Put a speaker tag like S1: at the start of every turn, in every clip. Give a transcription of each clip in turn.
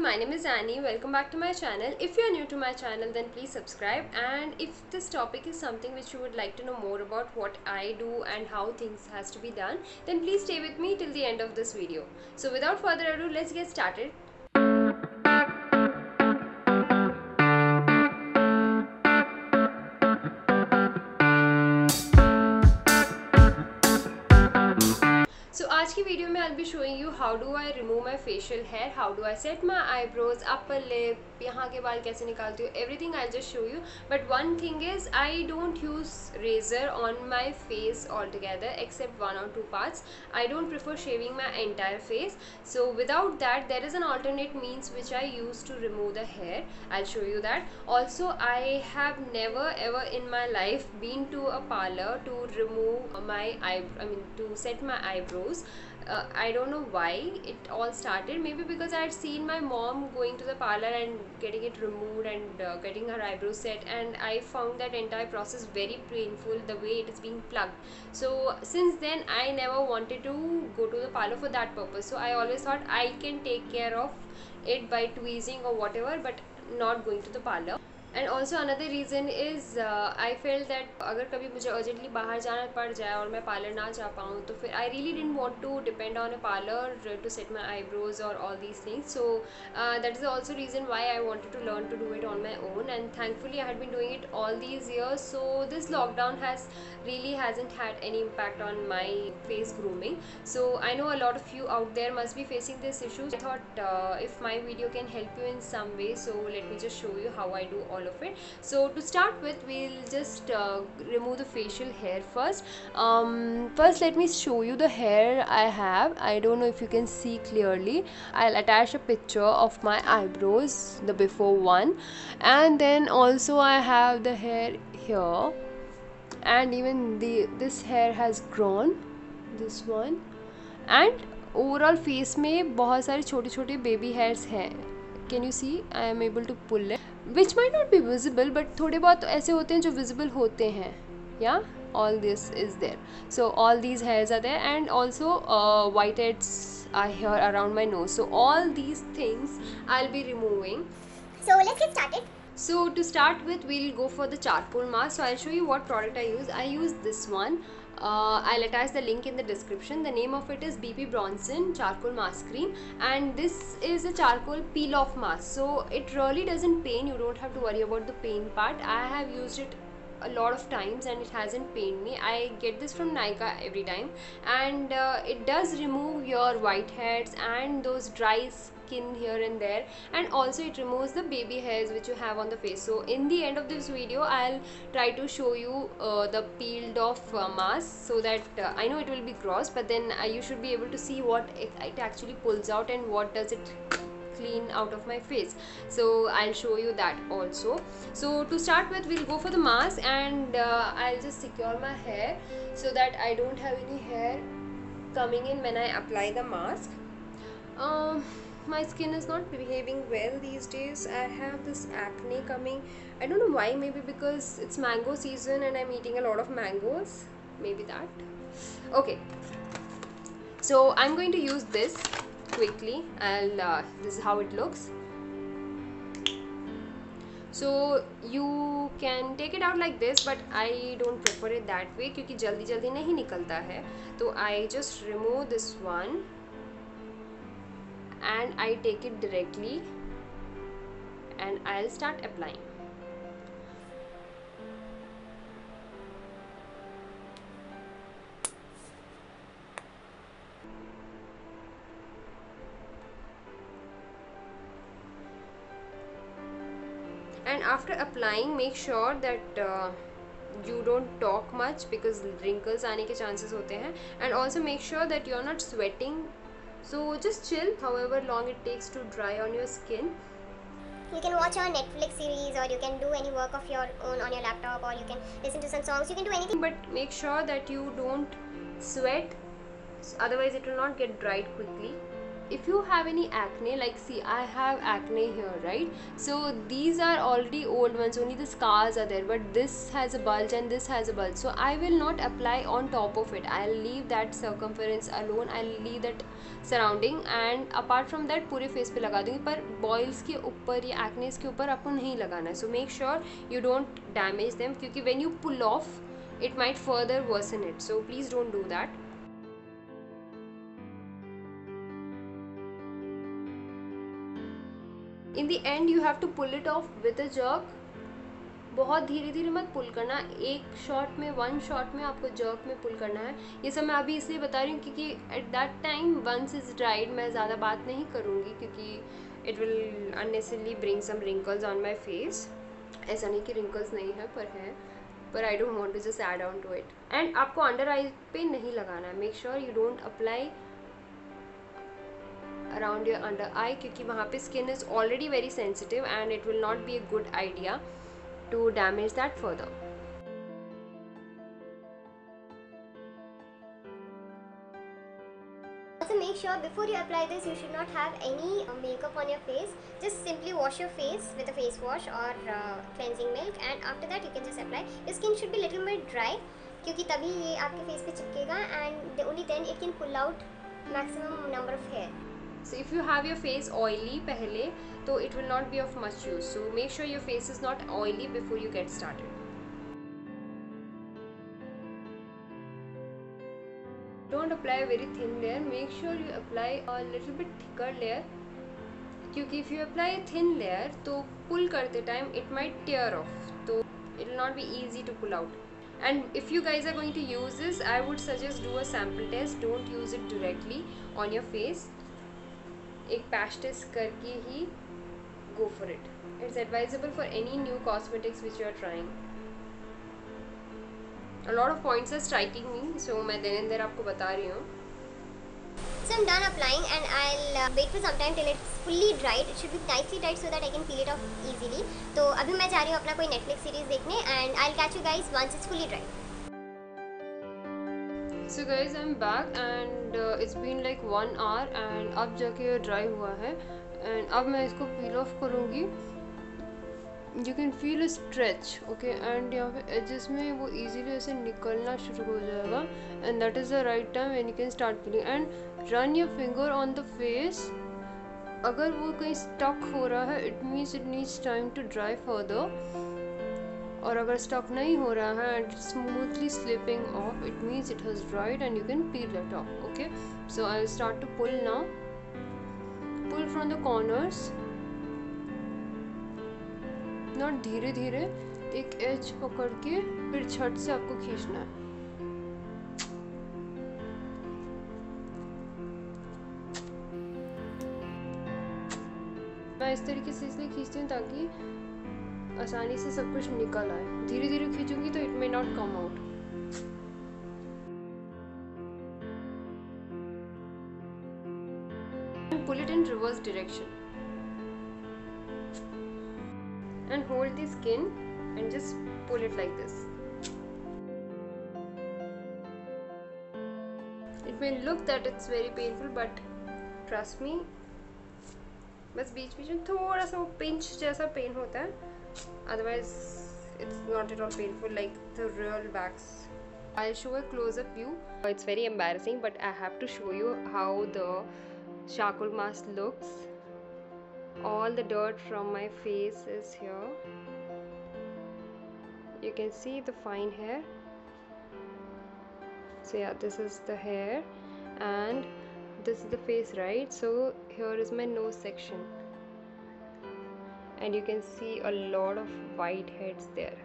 S1: my name is Annie. Welcome back to my channel. If you are new to my channel, then please subscribe, and if this topic is something which you would like to know more about what I do and how things has to be done, then please stay with me till the end of this video. So without further ado, let's get started. So आज की video में I'll be showing you how do I remove my facial hair, how do I set my eyebrows, upper lip, यहाँ के बाल कैसे निकालती हूँ, everything I'll just show you. But one thing is I don't use razor on my face altogether except one or two parts. I don't prefer shaving my entire face. So without that there is an alternate means which I use to remove the hair. I'll show you that. Also I have never ever in my life been to a parlor to remove my to set my eyebrows. I don't know why it all started. Maybe because I had seen my mom going to the parlor and getting it removed and getting her eyebrows set, and I found that entire process very painful, the way it is being plucked. So since then I never wanted to go to the parlor for that purpose. So I always thought I can take care of it by tweezing or whatever, but not going to the parlor. And also another reason is I fail that अगर कभी मुझे urgently बाहर जाना पड़ जाए और मैं parlour ना जा पाऊँ तो फिर I really didn't want to depend on a parlour to set my eyebrows और all these things. So that is also reason why I wanted to learn to do it on my own, and thankfully I had been doing it all these years. So this lockdown has really hasn't had any impact on my face grooming. So I know a lot of you out there must be facing this issue. I thought if my video can help you in some way, so let me just show you how I do all of it. So to start with, we'll just remove the facial hair first. First let me show you the hair I have. I don't know if you can see clearly. I'll attach a picture of my eyebrows, the before one, and then also I have the hair here, and even this hair has grown, this one, and overall face में बहुत सारे छोटे छोटे baby hairs हैं. Can you see? I am able to pull it, which might not be visible, but थोड़े बहुत ऐसे होते हैं जो visible होते हैं. Yeah, all this is there. So all these hairs are there, and also white heads are here around my nose. So all these things I'll be removing.
S2: So let's get started.
S1: So to start with, we'll go for the charcoal mask. So I'll show you what product I use. I use this one. I'll attach the link in the description. The name of it is BP Bronson Charcoal Mask Cream, and this is a charcoal peel off mask. So it really doesn't pain. You don't have to worry about the pain part. I have used it a lot of times and it hasn't pained me. I get this from Nykaa every time, and it does remove your whiteheads and those dry skin here and there, and also it removes the baby hairs which you have on the face. So in the end of this video I'll try to show you the peeled off mask, so that I know it will be gross, but then you should be able to see what it actually pulls out and what does it clean out of my face. So I'll show you that also. So to start with, we'll go for the mask, and I'll just secure my hair so that I don't have any hair coming in when I apply the mask. My skin is not behaving well these days. I have this acne coming. I don't know why. Maybe because it's mango season and I'm eating a lot of mangoes, maybe that. Okay, so I'm going to use this quickly. This is how it looks. So you can take it out like this, but I don't prefer it that way क्योंकि जल्दी जल्दी नहीं निकलता है. तो I just remove this one and I take it directly and I'll start applying. And after applying, make sure that you don't talk much because wrinkles आने के chances होते हैं, and also make sure that you're not sweating. So just chill however long it takes to dry on your skin.
S2: You can watch a Netflix series, or you can do any work of your own on your laptop, or you can listen to some songs. You can do anything,
S1: but make sure that you don't sweat, otherwise it will not get dried quickly. if you have any acne, like see I have acne here, right? So these are already old ones, only the scars are there, but this has a bulge and this has a bulge, so I will not apply on top of it. I'll leave that circumference alone, I'll leave that surrounding, and apart from that पूरे face पे लगा दूंगी, पर boils के ऊपर या एक्नेस के ऊपर आपको नहीं लगाना है. So make sure you don't damage them, क्योंकि when you pull off it might further worsen it, so please don't do that. In the end you have to pull it off with a jerk. बहुत धीरे धीरे मत पुल करना, एक shot में, one shot में आपको जर्क में पुल करना है. ये सब मैं अभी इसलिए बता रही हूँ क्योंकि at that time once is dried मैं ज़्यादा बात नहीं करूँगी, क्योंकि it will unnecessarily bring some wrinkles on my face. ऐसा नहीं कि रिंकल्स नहीं है, पर I don't want to just add on to it. And आपको अंडर आई पे नहीं लगाना है. Make sure you don't apply around your under eye, क्योंकि वहाँ पे skin is already very sensitive and it will not be a good idea to damage that further.
S2: Also make sure before you apply this you should not have any makeup on your face. Just simply wash your face with a face wash or cleansing milk, and after that you can just apply. Your skin should be little bit dry, क्योंकि तभी ये आपके face पे चिपकेगा, and only then it can pull out maximum number of hair.
S1: So if you have your face oily पहले, तो it will not be of much use. So make sure your face is not oily before you get started. Don't apply a very thin layer. Make sure you apply a little bit thicker layer, क्योंकि if you apply a thin layer तो pull करते time it might tear off, तो it will not be easy to pull out. And if you guys are going to use this, I would suggest do a sample test. Don't use it directly on your face. एक patch test करके ही go for it. It's advisable for any new cosmetics which you are trying. A lot of points are striking me, so मैं then and there आपको बता रही हूँ.
S2: So I'm done applying and I'll wait for some time till it's fully dried. It should be nicely dried so that I can peel it off easily. तो अभी मैं जा रही हूँ अपना कोई Netflix series देखने, and I'll catch you guys once it's fully dried.
S1: So guys, I'm back and it's been like 1 hour and अब जाके dry हुआ है, and अब मैं इसको peel off करूँगी. You can feel a stretch, okay, and यहाँ पे edges में वो easily ऐसे निकलना शुरू हो जाएगा, and that is the right time when you can start peeling. And run your finger on the face. अगर वो कहीं stuck हो रहा है, it means it needs time to dry further. और अगर stuck नहीं हो रहा है and smoothly slipping off, it means it has dried and you can peel it off. Okay, so I'll start to pull now. Pull from the corners. Not धीरे धीरे एक as पकड़ के फिर छट से आपको खींचना है. मैं इस तरीके से इसलिए खींचती हूँ ताकि आसानी से सब कुछ निकल आए. धीरे धीरे खींचूंगी तो it may not come out. Pull it in reverse direction and hold the skin and just pull it like this. It may look that it's very painful, but trust me, बस बीच बीच में थोड़ा सा वो pinch जैसा pain होता है, otherwise it's not at all painful like the real wax. I'll show a close-up view. It's very embarrassing, but I have to show you how the charcoal mask looks. All the dirt from my face is here. You can see the fine hair. So yeah, this is the hair and this is the face, right? So here is my nose section and you can see a lot of white heads there.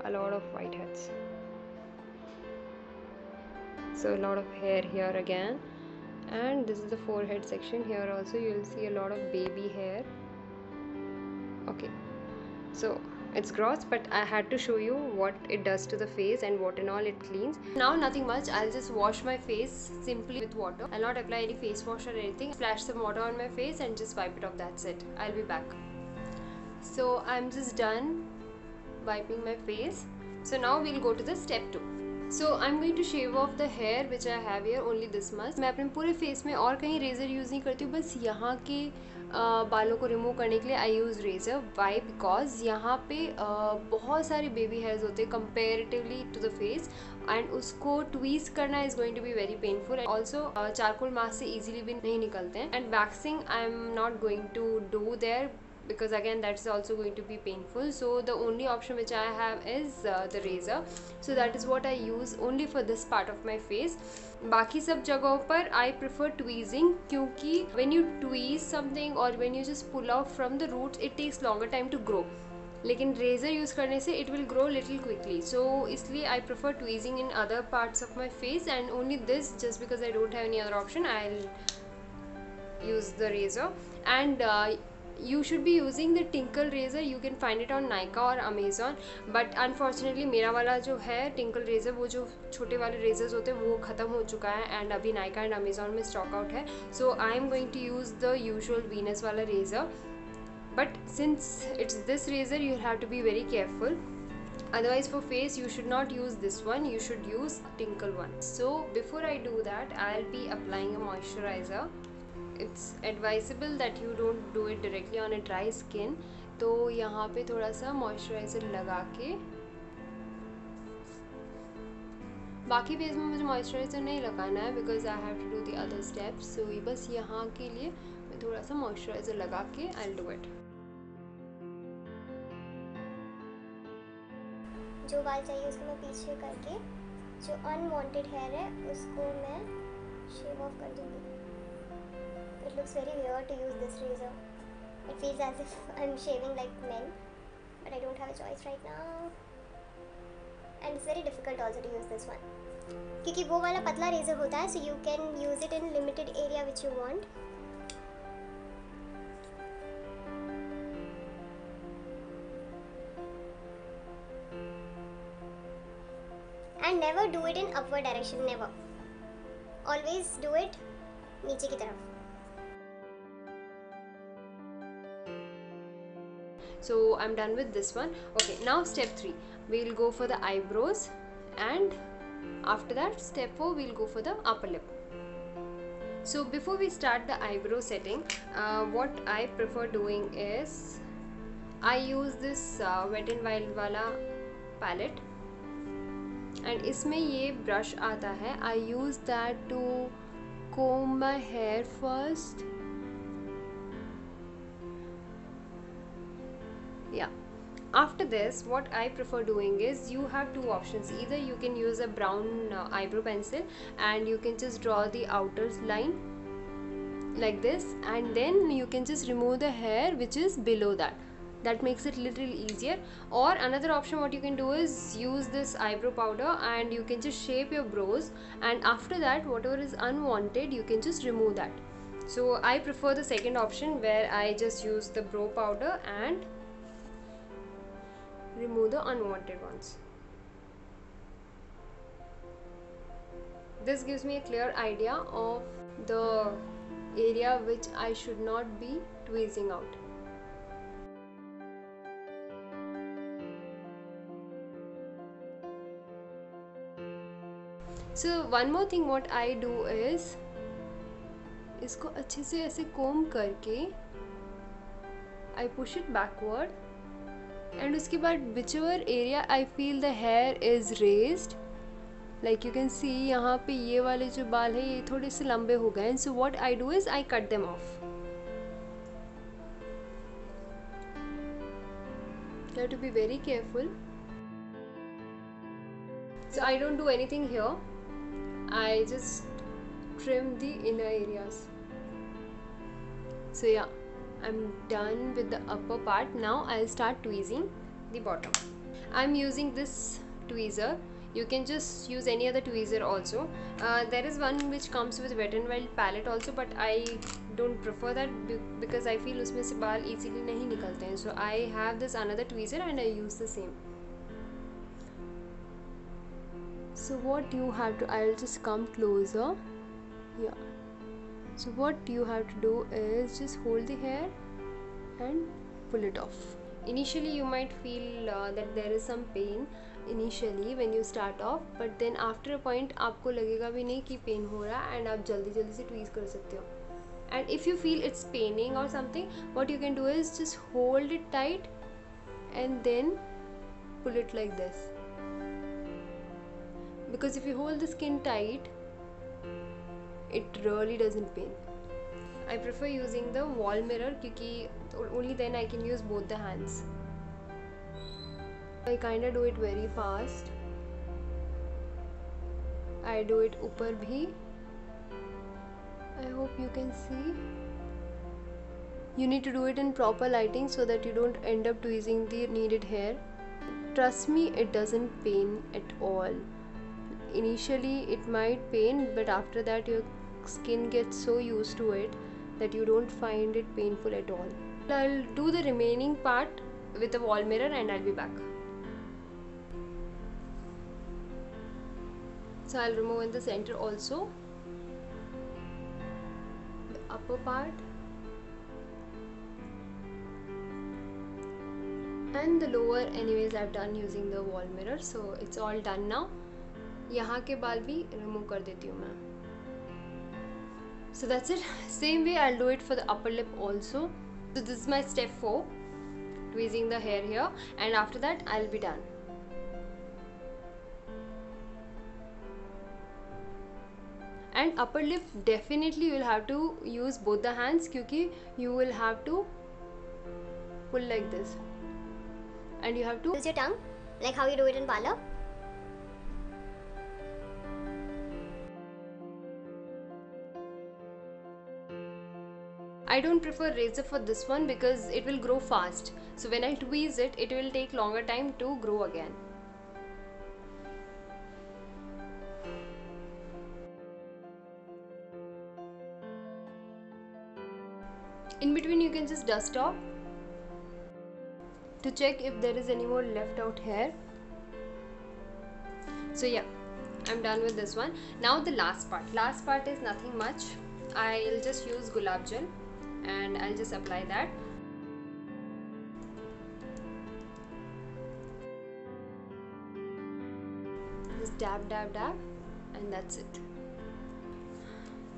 S1: A lot of white heads. So a lot of hair here again. And this is the forehead section. Here also you will see a lot of baby hair. Okay, so it's gross, but I had to show you what it does to the face and what and all it cleans. Now nothing much, I'll just wash my face simply with water. I'll not apply any face wash or anything. Splash some water on my face and just wipe it off. That's it. I'll be back. So I'm just done wiping my face. So now we'll go to the step 2. So I am going to shave off the hair which I have here only this much. मैं अपने पूरे face में और कहीं razor use नहीं करती हूँ, बस यहाँ के बालों को रिमूव करने के लिए I use razor. Why? Because यहाँ पे बहुत सारे बेबी हेयर्स होते हैं comparatively to the face, and उसको ट्वीस्ट करना is going to be very painful. Also charcoal mask से ईजिली भी नहीं निकलते हैं, and waxing I am not going to do there because again that's also going to be painful. So the only option which I have is the razor. So that is what I use only for this part of my face. बाकी सब जगहों पर I prefer tweezing, क्योंकि when you tweeze something or when you just pull out from the roots it takes longer time to grow. लेकिन razor use करने से it will grow little quickly, so इसलिए I prefer tweezing in other parts of my face, and only this just because I don't have any other option I will use the razor. And you should be using the Tinkle razor. You can find it on Nykaa और Amazon, but unfortunately मेरा वाला जो है Tinkle razor, वो जो छोटे वाले razors होते हैं वो ख़त्म हो चुका है, and अभी Nykaa and Amazon में stock out है. So I am going to use the usual Venus वाला razor, but since it's this razor you have to be very careful. Otherwise for face you should not use this one, you should use Tinkle one. So before I do that I'll be applying a moisturizer. It's advisable that you don't do it directly on a dry skin. तो यहाँ पे थोड़ा सा moisturiser लगा के, बाकी face में मुझे मॉइस्चराइज़र नहीं लगाना है because I have to do the other steps. So बस यहाँ के लिए मैं थोड़ा सा मॉइस्चराइज़र लगा के आई विल डू इट.
S2: जो बाल चाहिए उसको मैं पीछे करके जो अनवांटेड हेयर है उसको मैं शेव ऑफ कर दूँगी. It looks very weird to use this razor. It feels as if I'm shaving like men, but I don't have a choice right now. And it's very difficult also to use this one. क्योंकि वो वाला पतला razor होता है, so you can use it in limited area which you want. And never do it in upward direction, never. Always do it नीचे की तरफ.
S1: So I'm done with this one. Okay, now step 3 we'll go for the eyebrows, and after that step 4 we'll go for the upper lip. So before we start the eyebrow setting, what I prefer doing is I use this Wet n Wild वाला palette, and इसमें ये brush आता है. I use that to comb my hair first. Yeah, after this what I prefer doing is, you have two options. Either you can use a brown eyebrow pencil and you can just draw the outer line like this, and then you can just remove the hair which is below that. That makes it little easier. Or another option what you can do is use this eyebrow powder and you can just shape your brows, and after that whatever is unwanted you can just remove that. So I prefer the second option, where I just use the brow powder and remove the unwanted ones. This gives me a clear idea of the area which I should not be tweezing out. So one more thing what I do is, इसको अच्छे से ऐसे कोम करके I push it backward, and उसके बाद whichever area I feel the hair is raised, like you can see यहाँ पे ये वाले जो बाल है ये थोड़े से लंबे हो गए हैं. So what I do is I cut them off. You have to be very careful. So I don't do anything here. I just trim the inner areas. So yeah, I'm done with the upper part. Now I'll start tweezing the bottom. I'm using this tweezer. You can just use any other tweezer also. There is one which comes with Wet n Wild palette also, but I don't prefer that because I feel उसमें से बाल easily नहीं निकलते हैं. So I have this another tweezer and I use the same. So what you have to, I'll just come closer. Yeah. So what you have to do is just hold the hair and pull it off. Initially you might feel that there is some pain initially when you start off, but then after a point आपको लगेगा भी नहीं कि pen हो रहा है, and आप जल्दी जल्दी से ट्वीज कर सकते हो. And if you feel it's paining or something, what you can do is just hold it tight and then pull it like this. Because if you hold the skin tight, it really doesn't pain. I prefer using the wall mirror because only then I can use both the hands. I kinda do it very fast. I do it upar bhi. I hope you can see. You need to do it in proper lighting so that you don't end up tweezing the needed hair. Trust me, it doesn't pain at all. Initially it might pain, but after that your skin gets so used to it that you don't find it painful at all. I'll do the remaining part with the wall mirror and I'll be back. So I'll remove in the center also, upper part and the lower. Anyways, I've done using the wall mirror, so it's all done now. यहाँ के बाल भी remove कर देती हूँ मैं. So that's it. Same way I'll do it for the upper lip also. So this is my step 4, tweezing the hair here, and after that I'll be done. And upper lip definitely you will have to use both the hands, क्योंकि you will have to pull like this and you have to
S2: use your tongue like how you do it in parlor.
S1: I don't prefer razor for this one because it will grow fast. So when I tweeze it, it will take longer time to grow again. In between you can just dust off to check if there is any more left out hair. So yeah, I'm done with this one. Now the last part is nothing much. I'll just use gulab gel and I'll just apply that. Just dab dab dab and that's it.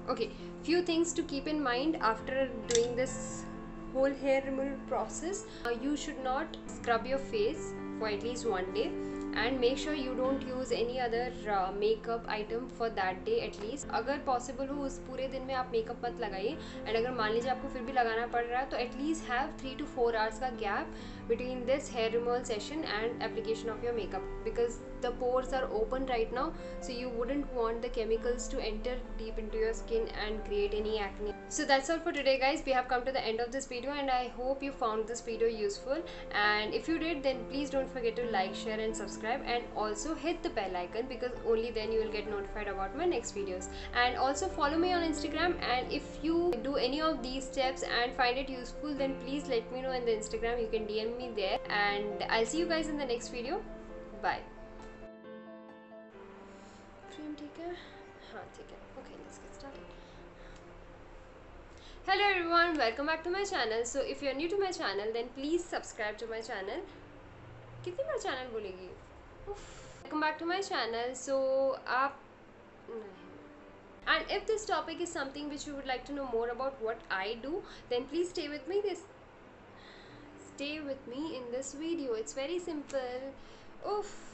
S1: Okay, few things to keep in mind after doing this whole hair removal process. You should not scrub your face for at least one day, and make sure you don't use any other makeup item for that day at least. अगर possible हो उस पूरे दिन में आप makeup मत लगाइए, and अगर मान लीजिए आपको फिर भी लगाना पड़ रहा है तो at least have 3 to 4 hours का gap between this hair removal session and application of your makeup, because the pores are open right now, so you wouldn't want the chemicals to enter deep into your skin and create any acne. So that's all for today guys. We have come to the end of this video and I hope you found this video useful, and if you did then please don't forget to like, share and subscribe, and also hit the bell icon because only then you will get notified about my next videos. And also follow me on Instagram, and if you do any of these steps and find it useful then please let me know in the Instagram. You can DM me there, and I'll see you guys in the next video. Bye. ठीक है, हाँ ठीक है. Okay, let's get started. Hello everyone, welcome back to my channel. So if you're new to my channel then please subscribe to my channel. कितनी बार channel बोलेगी? Welcome back to my channel. So आप and if this topic is something which you would like to know more about what I do, then please stay with me in this video. It's very simple. Oof.